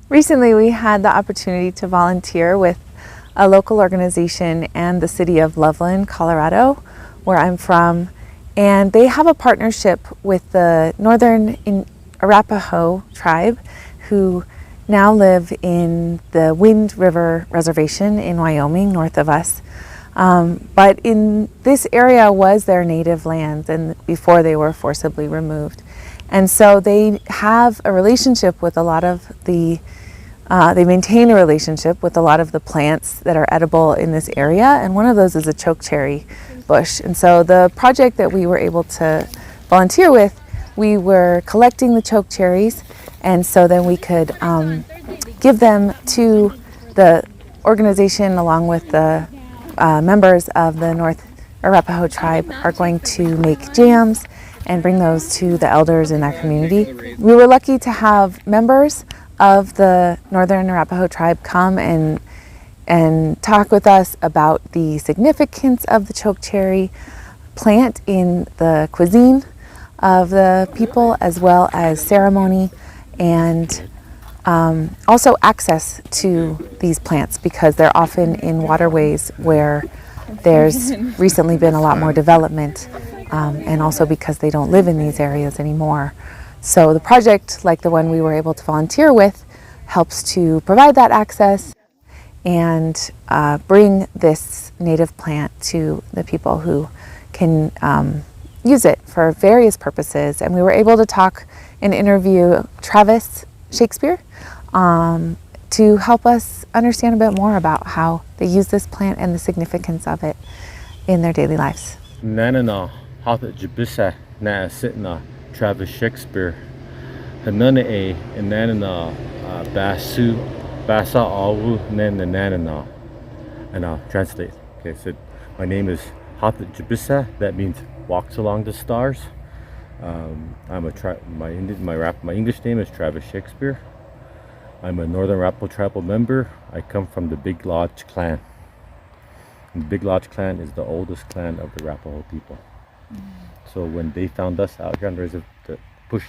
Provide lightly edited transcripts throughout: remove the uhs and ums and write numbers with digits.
Recently, we had the opportunity to volunteer with a local organization and the city of Loveland, Colorado, where I'm from. And they have a partnership with the Northern Arapaho tribe, who now live in the Wind River Reservation in Wyoming, north of us. But in this area was their native land, and before they were forcibly removed. And so they have a relationship with a lot of they maintain a relationship with a lot of the plants that are edible in this area, and one of those is a chokecherry bush. And so the project that we were able to volunteer with, we were collecting the chokecherries, and so then we could give them to the organization along with the members of the North Arapaho tribe are going to make jams and bring those to the elders in that community. We were lucky to have members of the Northern Arapaho tribe come and talk with us about the significance of the chokecherry plant in the cuisine of the people, as well as ceremony and also access to these plants, because they're often in waterways where there's recently been a lot more development, and also because they don't live in these areas anymore. So the project, like the one we were able to volunteer with, helps to provide that access and bring this native plant to the people who can use it for various purposes. And we were able to talk and interview Travis Shakespeare to help us understand a bit more about how they use this plant and the significance of it in their daily lives. Nanana, Hatha Jabisa, Na Sitna, Travis Shakespeare, Hanana A, and Nanana, Basu, Basa Awu, Nana Nanana. And I'll translate. Okay, so my name is Hatha Jabisa, that means walks along the stars. I'm my English name is Travis Shakespeare. I'm a Northern Arapaho tribal member. I come from the Big Lodge clan. And the Big Lodge clan is the oldest clan of the Arapaho people. So when they found us out here on the push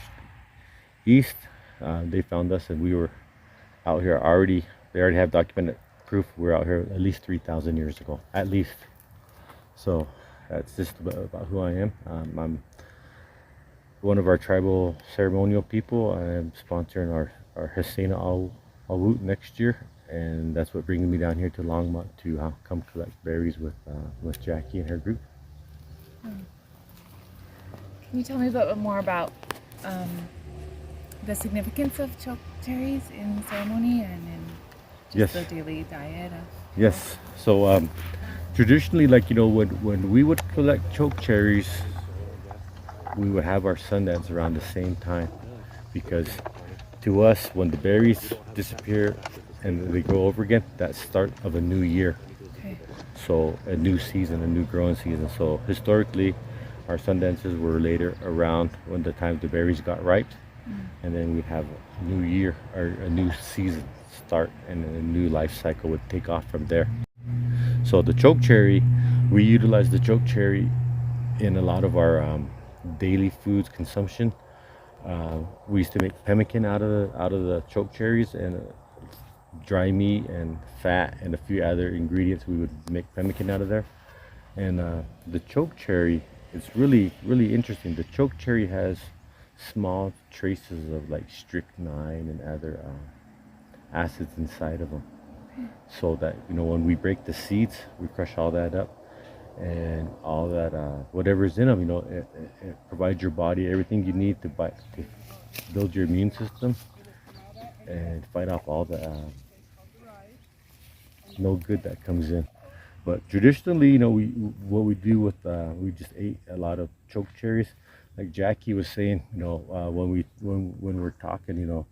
east, they found us, and we were out here already. They already have documented proof we're out here at least 3,000 years ago, at least. So that's just about who I am. I'm one of our tribal ceremonial people. I'm sponsoring our Hasena Awut next year, and that's what brings me down here to Longmont to come collect berries with Jackie and her group. Can you tell me a bit more about the significance of chokecherries in ceremony and in just the daily diet of? Yes. So traditionally, like, when we would collect chokecherries, we would have our Sundance around the same time, because to us, when the berries disappear and they grow over again, that's start of a new year. Okay. So a new season, a new growing season. So historically, our Sundances were later around when the time the berries got ripe, and then we'd have a new year or a new season start, and a new life cycle would take off from there. So the chokecherry, we utilize the chokecherry in a lot of our daily foods consumption. We used to make pemmican out of the chokecherries, and dry meat and fat and a few other ingredients. We would make pemmican out of there. And the chokecherry, it's really interesting. The chokecherry has small traces of like strychnine and other acids inside of them, so that when we break the seeds, we crush all that up, and all that whatever's in them, it provides your body everything you need to build your immune system and fight off all the no good that comes in. But traditionally, what we do with we just ate a lot of chokecherries, like Jackie was saying. When we're talking,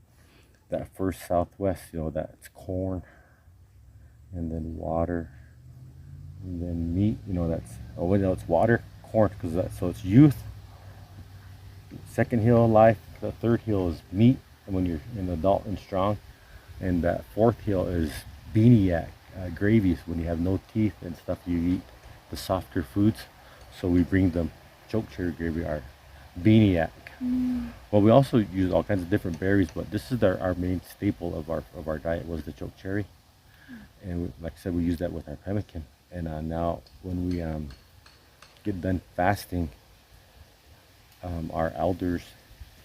that first Southwest, that's corn, and then water, and then meat. It's water, corn, because so it's youth. Second hill life. The third hill is meat, and when you're an adult and strong, and that fourth hill is beaniac. Gravies, when you have no teeth and stuff, you eat the softer foods. So we bring them chokecherry gravy, our beaniac. Well, we also use all kinds of different berries, but this is our main staple of our diet was the chokecherry, and like I said, we use that with our pemmican. And now when we get done fasting, our elders,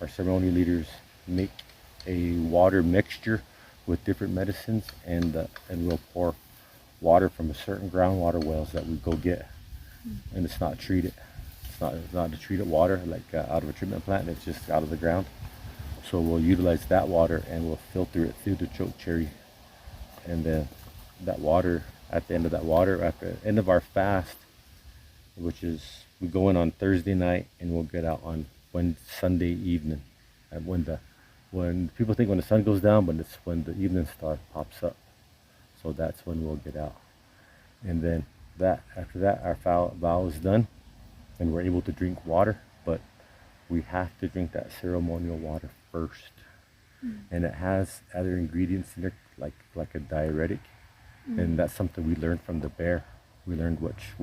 our ceremony leaders make a water mixture with different medicines, and we'll pour water from a certain groundwater wells that we go get, and it's not treated. It's not a treated water like out of a treatment plant. It's just out of the ground. So we'll utilize that water and we'll filter it through the chokecherry, and then that water at the end of that water at the end of our fast, which is we go in on Thursday night and we'll get out on Sunday evening, and when people think when the sun goes down, but it's when the evening star pops up. So that's when we'll get out, and then that after that our vow is done, and we're able to drink water, but we have to drink that ceremonial water first, and it has other ingredients in it like a diuretic, and that's something we learned from the bear. We learned which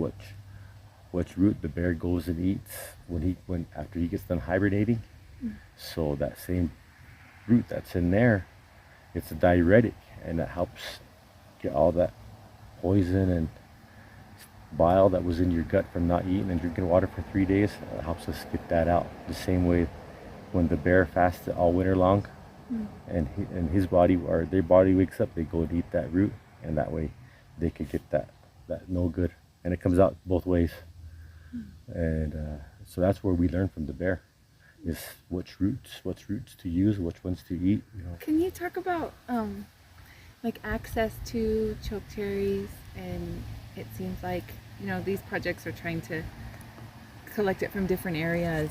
root the bear goes and eats when after he gets done hibernating. So that same root that's in there, it's a diuretic, and it helps get all that poison and bile that was in your gut from not eating and drinking water for 3 days. It helps us get that out. The same way when the bear fasted all winter long, and his body or their body wakes up, they go and eat that root, and that way they could get that no good, and it comes out both ways. And so that's where we learn from the bear is which roots to use, which ones to eat. Can you talk about like access to chokecherries? And it seems like these projects are trying to collect it from different areas,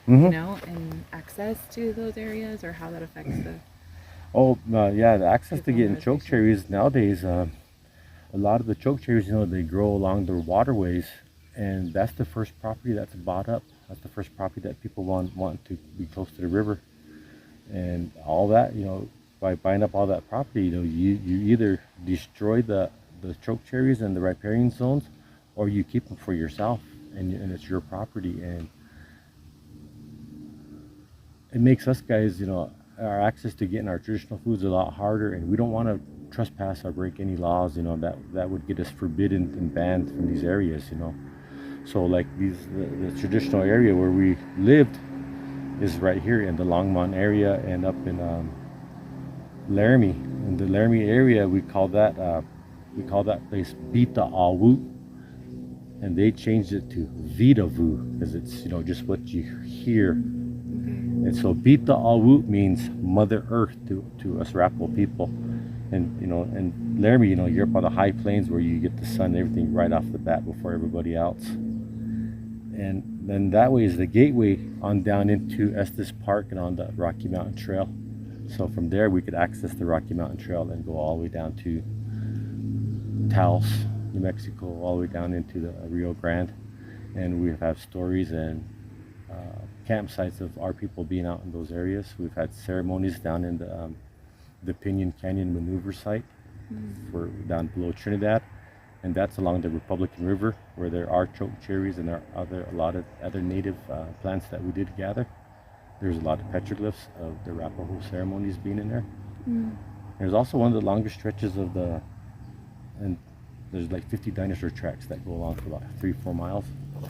and access to those areas, or how that affects the The access to people getting on the chokecherries nowadays, a lot of the chokecherries, they grow along the waterways, and that's the first property that's bought up. That's the first property that people want to be close to the river, and all that. By buying up all that property, you either destroy the chokecherries and the riparian zones, or you keep them for yourself, and it's your property, and it makes us guys, our access to getting our traditional foods a lot harder, and we don't want to trespass or break any laws, that would get us forbidden and banned from these areas, So like the traditional area where we lived is right here in the Longmont area and up in Laramie. In the Laramie area, we call that place Bita Awu, and they changed it to Vitavu because it's just what you hear. And so Bita Awu means Mother Earth to us Arapaho people, and Laramie, you're up on the high plains where you get the sun and everything right off the bat before everybody else. And then that way is the gateway on down into Estes Park and on the Rocky Mountain Trail. So from there we could access the Rocky Mountain Trail and go all the way down to Taos, New Mexico, all the way down into the Rio Grande. And we have stories and campsites of our people being out in those areas. We've had ceremonies down in the Pinion Canyon Maneuver site for down below Trinidad, and that's along the Republican River where there are chokecherries and there are a lot of other native plants that we did gather. There's a lot of petroglyphs of the Arapaho ceremonies being in there. There's also one of the longest stretches and there's like 50 dinosaur tracks that go along for about 3-4 miles. Wow.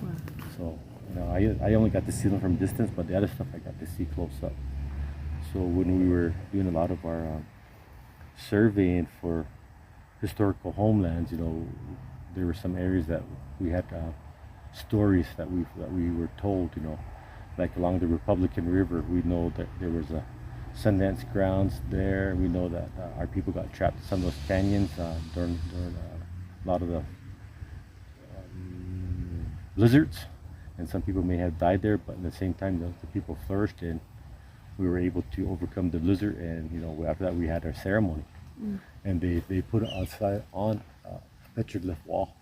So I only got to see them from distance, but the other stuff I got to see close up. So when we were doing a lot of our surveying for historical homelands, there were some areas that we had stories that we were told, like along the Republican River. We know that there was a Sundance grounds there. We know that our people got trapped in some of those canyons during a lot of the blizzards, and some people may have died there, but at the same time the people flourished, and we were able to overcome the blizzard. And after that we had our ceremony, and they put it outside on a petroglyph wall.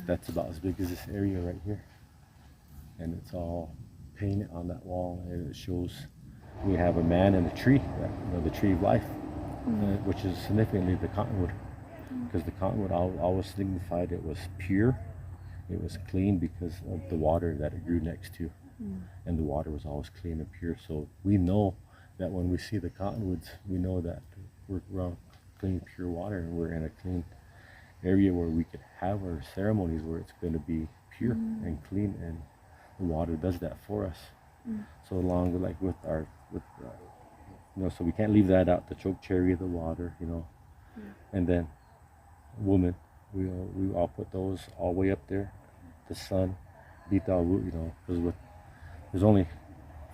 That's about as big as this area right here, and it's all painted on that wall, and it shows we have a man and a tree, the tree of life, which is significantly the cottonwood, because the cottonwood always signified it was pure, it was clean because of the water that it grew next to. and the water was always clean and pure. So we know that when we see the cottonwoods, we know that we're around clean, pure water, and we're in a clean area where we could have our ceremonies where it's going to be pure and clean, and the water does that for us. So along with like with our with so we can't leave that out. The chokecherry, the water, and then woman, we all put those all the way up there. The sun, bitawu, because there's only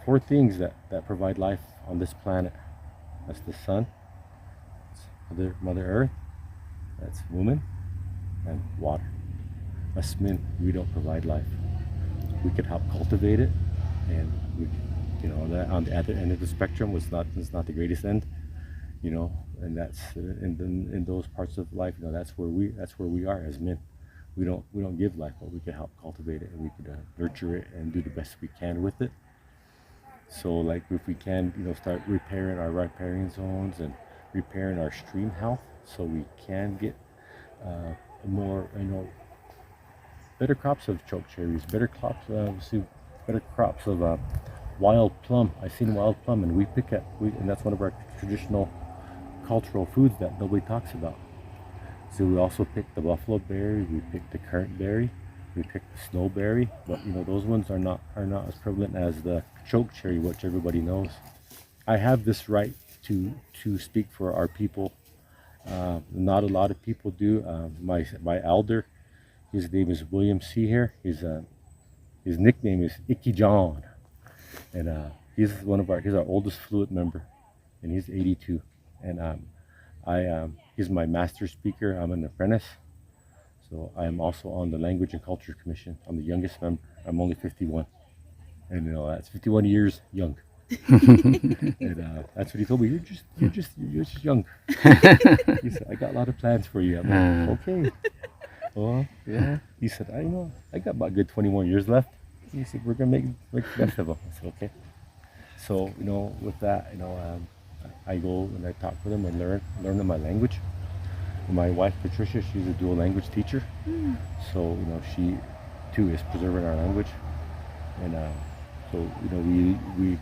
four things that provide life on this planet. That's the sun, that's Mother Earth, that's woman, and water. Us men, we don't provide life. We could help cultivate it, and that on the other end of the spectrum is not the greatest end, and that's in those parts of life, that's where we are as men. We don't give life, but we could help cultivate it, and we could nurture it and do the best we can with it. So like if we can, start repairing our riparian zones and repairing our stream health, so we can get more, better crops of chokecherries, better crops of wild plum. I seen wild plum, and and that's one of our traditional cultural foods that nobody talks about. So we also pick the buffalo berry, we pick the currant berry, we pick the snowberry, but those ones are not as prevalent as the chokecherry, which everybody knows. I have this right to speak for our people. Not a lot of people do. My elder, his name is William C. here. His nickname is Icky John, and he's our oldest fluent member, and he's 82. And he's my master speaker. I'm an apprentice, so I am also on the Language and Culture Commission. I'm the youngest member. I'm only 51, and that's 51 years young. And that's what he told me. You're just young. He said, I got a lot of plans for you. I'm like, okay. Well, yeah. He said, I got about a good 20 more years left. He said, we're gonna make the best of them. I said, okay. So with that, I go and I talk with them and learn my language. And my wife Patricia, she's a dual language teacher, so she too is preserving our language. And so we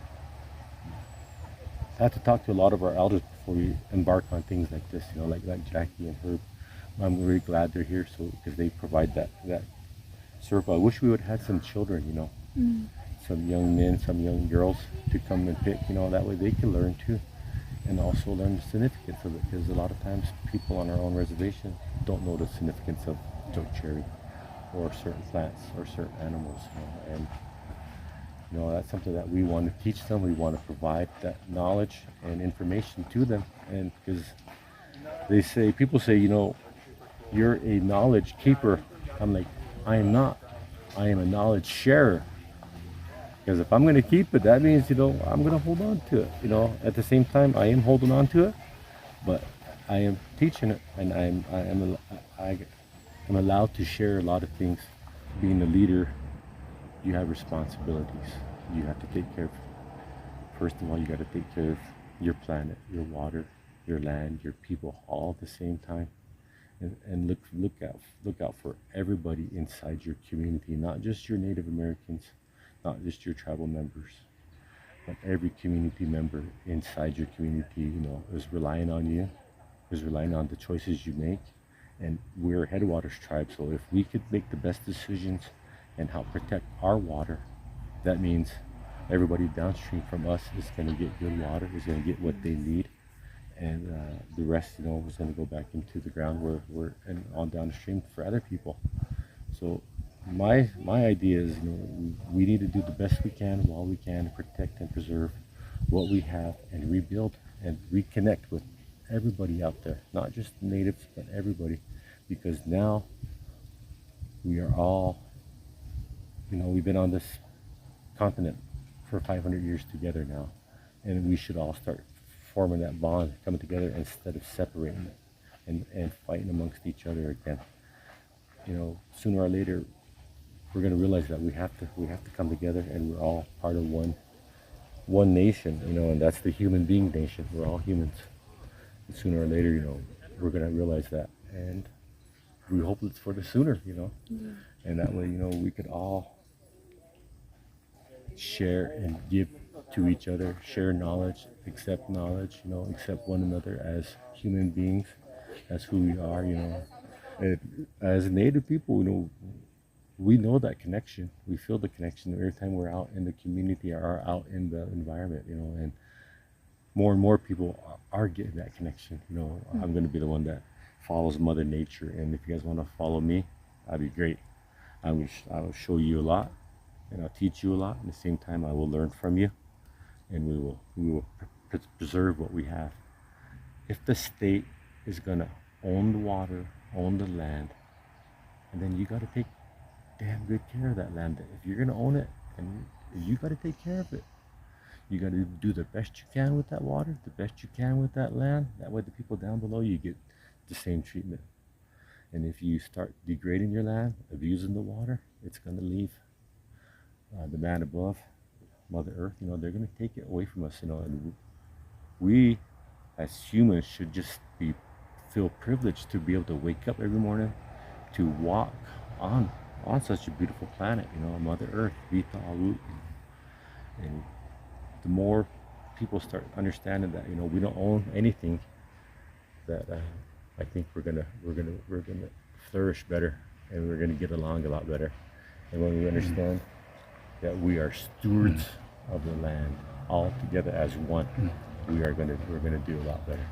have to talk to a lot of our elders before we embark on things like this. Like Jackie and Herb. I'm really glad they're here, because they provide that circle. I wish we would have had some children, some young men, some young girls to come and pick, that way they can learn too, and also learn the significance of it, because a lot of times people on our own reservation don't know the significance of chokecherry or certain plants or certain animals, and that's something that we want to teach them. We want to provide that knowledge and information to them, and because people say, you're a knowledge keeper. I'm like, I am not. I am a knowledge sharer. Because if I'm going to keep it, that means, I'm going to hold on to it. At the same time, I am holding on to it, but I am teaching it, and I am allowed to share a lot of things. Being a leader, you have responsibilities. You have to take care of, first of all, you got to take care of your planet, your water, your land, your people, all at the same time. And look out for everybody inside your community, not just your Native Americans, not just your tribal members, but every community member inside your community, is relying on you, is relying on the choices you make. And we're a Headwaters tribe, so if we could make the best decisions and help protect our water, that means everybody downstream from us is going to get good water, is going to get what they need, and the rest, is going to go back into the ground where and on downstream for other people. So my idea is, we need to do the best we can while we can, protect and preserve what we have, and rebuild and reconnect with everybody out there, not just natives, but everybody, because now we are all, we've been on this continent for 500 years together now, and we should all start forming that bond, coming together instead of separating and fighting amongst each other again. Sooner or later, we're going to realize that we have to come together, and we're all part of one nation, and that's the human being nation. We're all humans. And sooner or later, we're going to realize that, and we hope it's for the sooner, Yeah. and that way, we could all share and give to each other, share knowledge, accept knowledge, accept one another as human beings, as who we are, And as Native people, we know that connection. We feel the connection every time we're out in the community or out in the environment, and more and more people are getting that connection. I'm going to be the one that follows Mother Nature, and if you guys want to follow me, that'd be great. I will show you a lot, and I'll teach you a lot. At the same time, I will learn from you, and we will preserve what we have. If the state is going to own the water, own the land, and then you got to take damn good care of that land. If you're going to own it, and you got to take care of it. You got to do the best you can with that water, the best you can with that land. That way, the people down below you get the same treatment. And if you start degrading your land, abusing the water, it's going to leave the man above, Mother Earth. They're going to take it away from us. And we, as humans, should just feel privileged to be able to wake up every morning, to walk on such a beautiful planet. Mother Earth, Vita Alut, and the more people start understanding that we don't own anything, that I think we're gonna flourish better, and we're gonna get along a lot better. And when we understand that we are stewards of the land all together as one, we're gonna do a lot better.